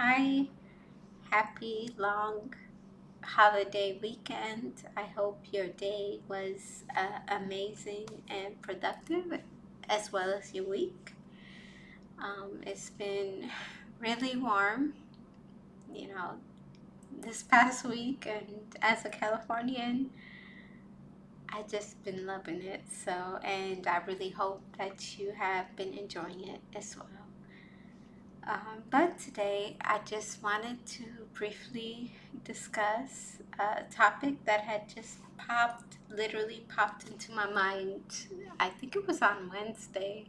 Hi, happy long holiday weekend. I hope your day was amazing and productive as well as your week. It's been really warm, you know, this past week, and as a Californian, I just been loving it. And I really hope that you have been enjoying it as well. But today I just wanted to briefly discuss a topic that had just literally popped into my mind. I think it was on Wednesday,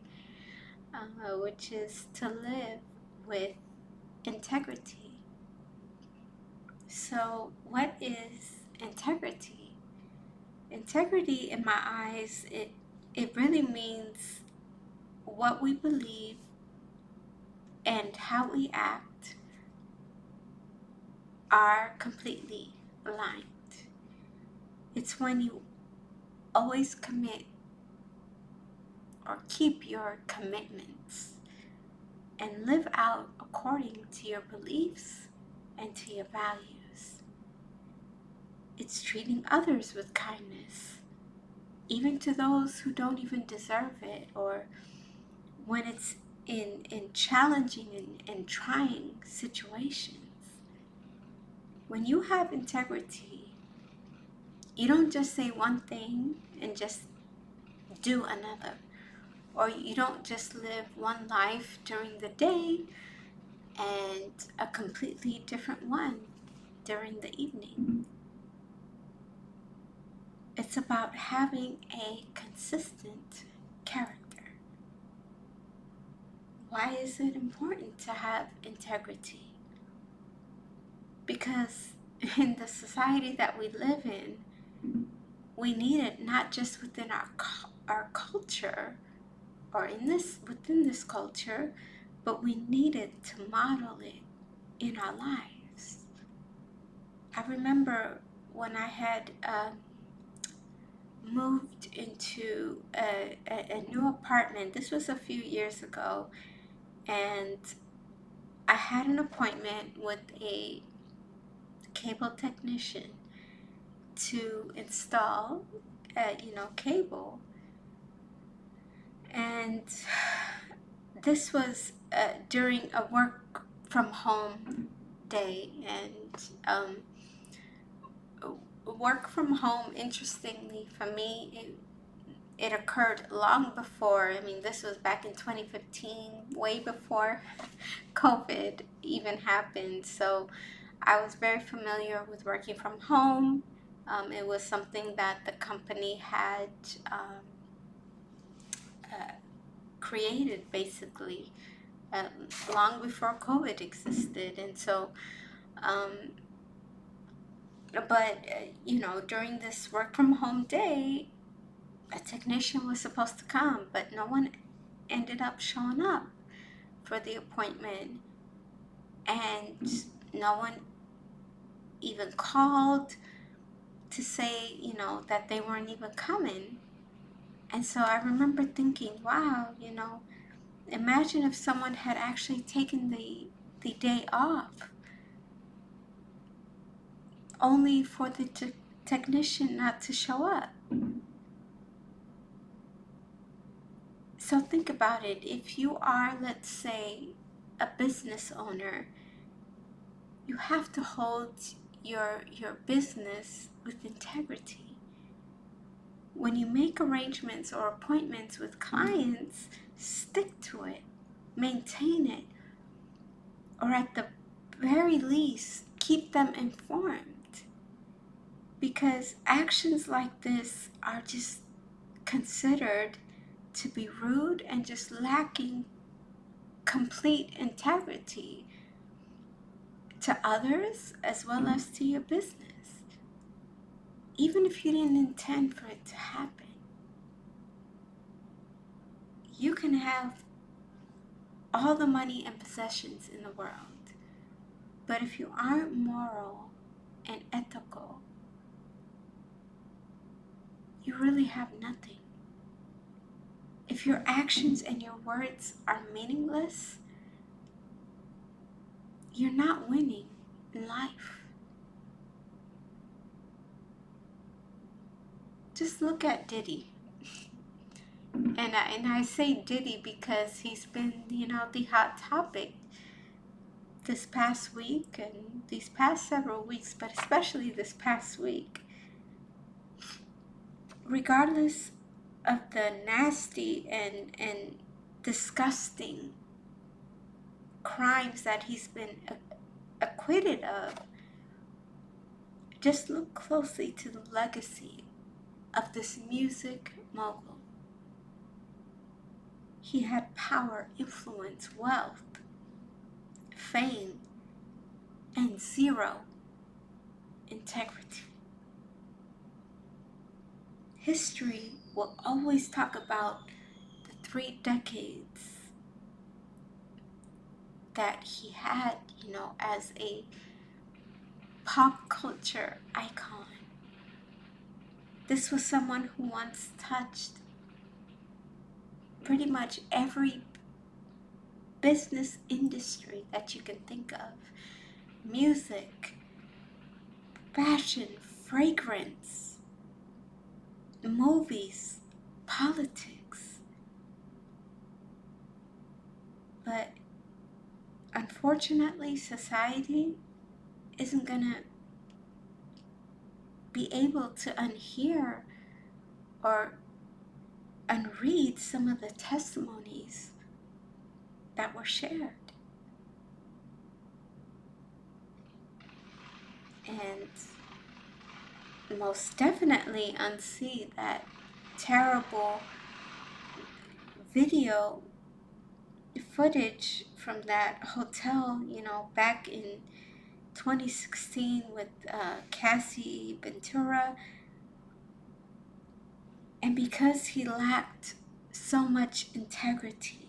which is to live with integrity. So, what is integrity? Integrity, in my eyes, it really means what we believe and how we act are completely aligned. It's when you always commit or keep your commitments and live out according to your beliefs and to your values. It's treating others with kindness, even to those who don't even deserve it, or when it's in challenging and trying situations. When you have integrity, you don't just say one thing and just do another. Or you don't just live one life during the day and a completely different one during the evening. It's about having a consistent character. Why is it important to have integrity? Because in the society that we live in, we need it not just within our culture or within this culture, but we need it to model it in our lives. I remember when I had moved into a new apartment. This was a few years ago, and I had an appointment with a cable technician to install, cable. And this was during a work from home day, and work from home, interestingly for me, it occurred long before. I mean, this was back in 2015, way before COVID even happened. So I was very familiar with working from home. It was something that the company had um, uh, created basically uh, long before COVID existed. And so, um, during this work from home day, a technician was supposed to come, but no one ended up showing up for the appointment, and no one even called to say, that they weren't even coming. And so I remember thinking, wow, imagine if someone had actually taken the day off only for the technician not to show up. So think about it. If you are, let's say, a business owner, you have to hold your business with integrity. When you make arrangements or appointments with clients, stick to it, maintain it, or at the very least, keep them informed. Because actions like this are just considered to be rude and just lacking complete integrity to others as well as to your business, even if you didn't intend for it to happen. You can have all the money and possessions in the world, but if you aren't moral and ethical, you really have nothing. If your actions and your words are meaningless, you're not winning in life. Just look at Diddy. And I say Diddy because he's been, the hot topic this past week and these past several weeks, but especially this past week. Regardless of the nasty and disgusting crimes that he's been acquitted of, just look closely to the legacy of this music mogul. He had power, influence, wealth, fame, and zero integrity. History will always talk about the 3 decades that he had, as a pop culture icon. This was someone who once touched pretty much every business industry that you can think of. Music, fashion, fragrance, movies, politics. But unfortunately, society isn't gonna be able to unhear or unread some of the testimonies that were shared. And most definitely unsee that terrible video footage from that hotel, back in 2016 with Cassie Ventura. And because he lacked so much integrity,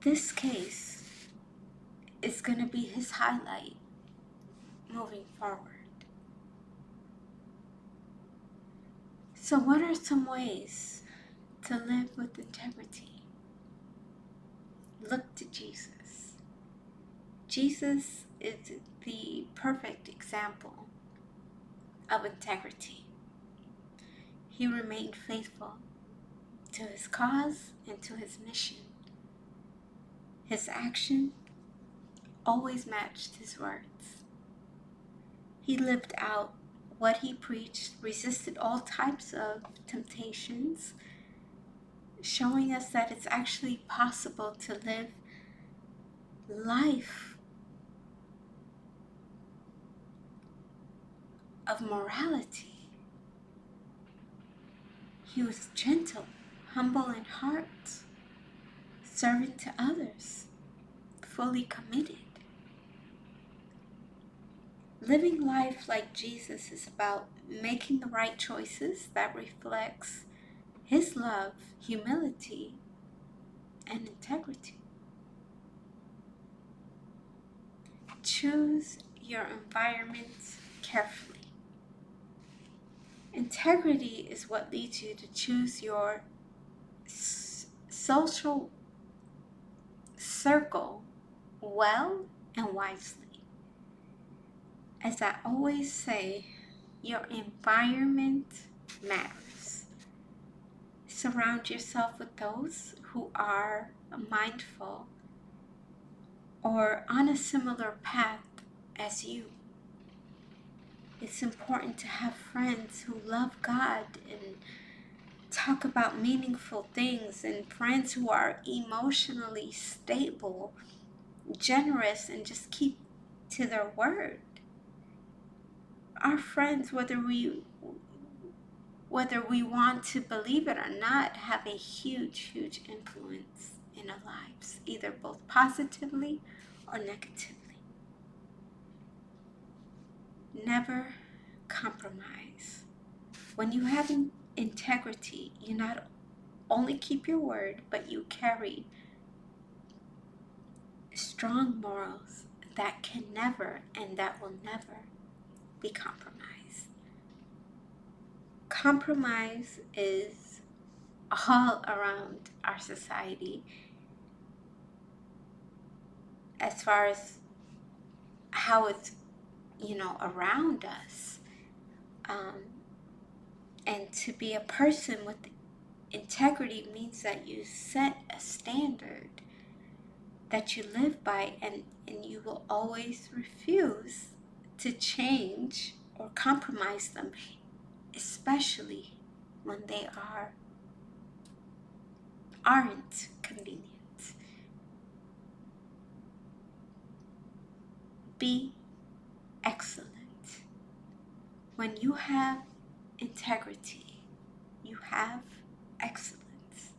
this case is going to be his highlight moving forward. So what are some ways to live with integrity? Look to Jesus. Jesus is the perfect example of integrity. He remained faithful to his cause and to his mission. His action always matched his words. He lived out what he preached, resisted all types of temptations, showing us that it's actually possible to live life of morality. He was gentle, humble in heart, serving to others, fully committed. Living life like Jesus is about making the right choices that reflects his love, humility, and integrity. Choose your environment carefully. Integrity is what leads you to choose your social circle well and wisely. As I always say, your environment matters. Surround yourself with those who are mindful or on a similar path as you. It's important to have friends who love God and talk about meaningful things, and friends who are emotionally stable, generous, and just keep to their word. Our friends, whether we want to believe it or not, have a huge influence in our lives, either both positively or negatively. Never compromise. When you have integrity, you not only keep your word, but you carry strong morals that can never and that will never be compromised. Compromise is all around our society. as far as how it's, around us. Um, and to be a person with integrity means that you set a standard that you live by, and you will always refuse to change or compromise them, especially when they aren't convenient. Be excellent. When you have integrity, you have excellence.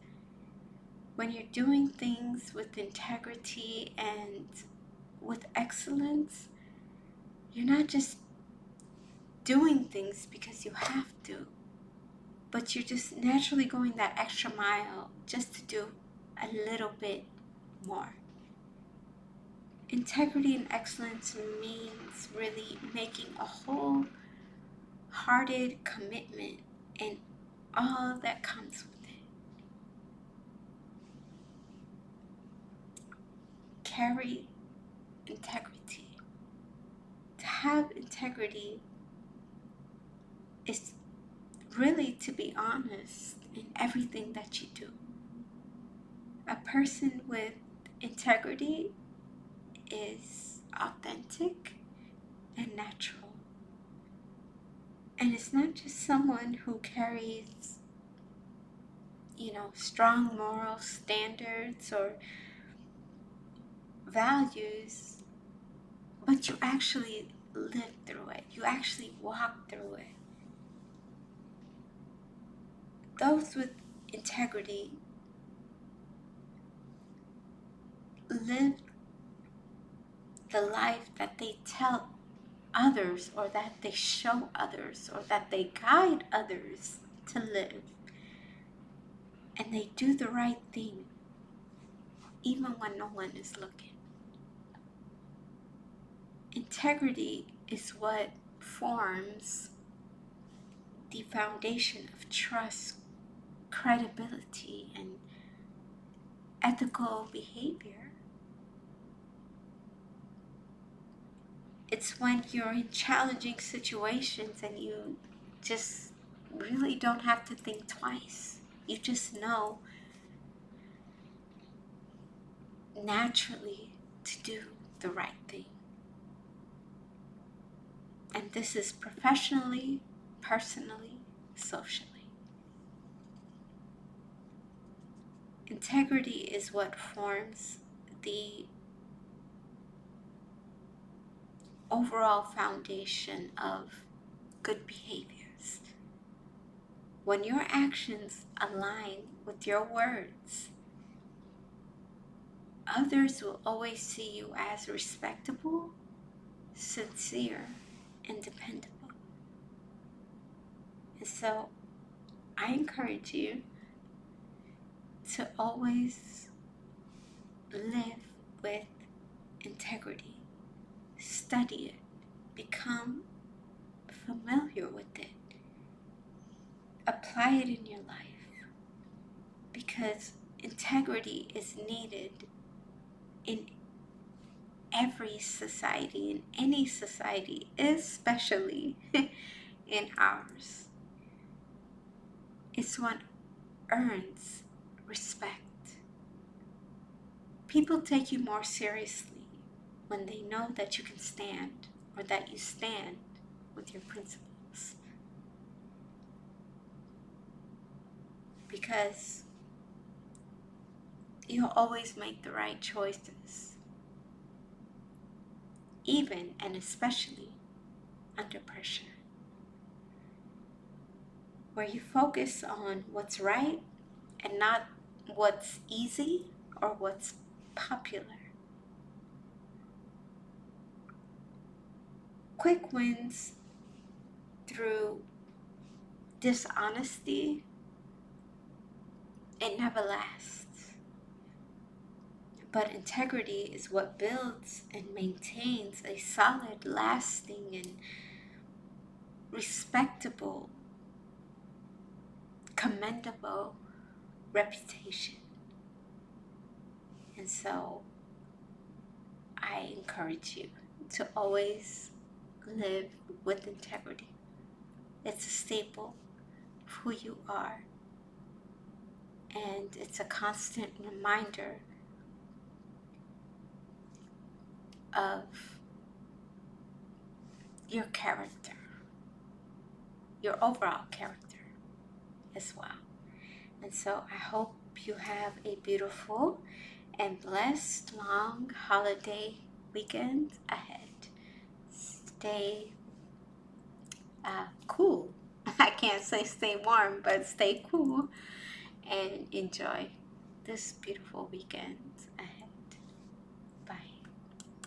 When you're doing things with integrity and with excellence, you're not just doing things because you have to, but you're just naturally going that extra mile just to do a little bit more. Integrity and excellence means really making a wholehearted commitment and all that comes with it. Carry integrity. To have integrity is really to be honest in everything that you do. A person with integrity is authentic and natural. And it's not just someone who carries, strong moral standards or values, but you actually live through it. You actually walk through it. Those with integrity live the life that they tell others, or that they show others, or that they guide others to live. And they do the right thing even when no one is looking. Integrity is what forms the foundation of trust, credibility, and ethical behavior. It's when you're in challenging situations and you just really don't have to think twice. You just know naturally to do the right thing. And this is professionally, personally, socially. Integrity is what forms the overall foundation of good behaviors. When your actions align with your words, others will always see you as respectable, sincere, and dependable. And so I encourage you to always live with integrity. Study it. Become familiar with it. Apply it in your life, because integrity is needed in every society, in any society, especially in ours. It's what earns respect. People take you more seriously when they know that you can stand, or that you stand with your principles. Because you'll always make the right choices, even and especially under pressure, where you focus on what's right and not what's easy or what's popular. Quick wins through dishonesty, it never lasts. But integrity is what builds and maintains a solid, lasting, and respectable, commendable reputation. And so encourage you to always live with integrity. It's a staple of who you are, and it's a constant reminder of your character, your overall character as well. And so I hope you have a beautiful and blessed long holiday weekend ahead. Stay cool. I can't say stay warm, but stay cool and enjoy this beautiful weekend ahead.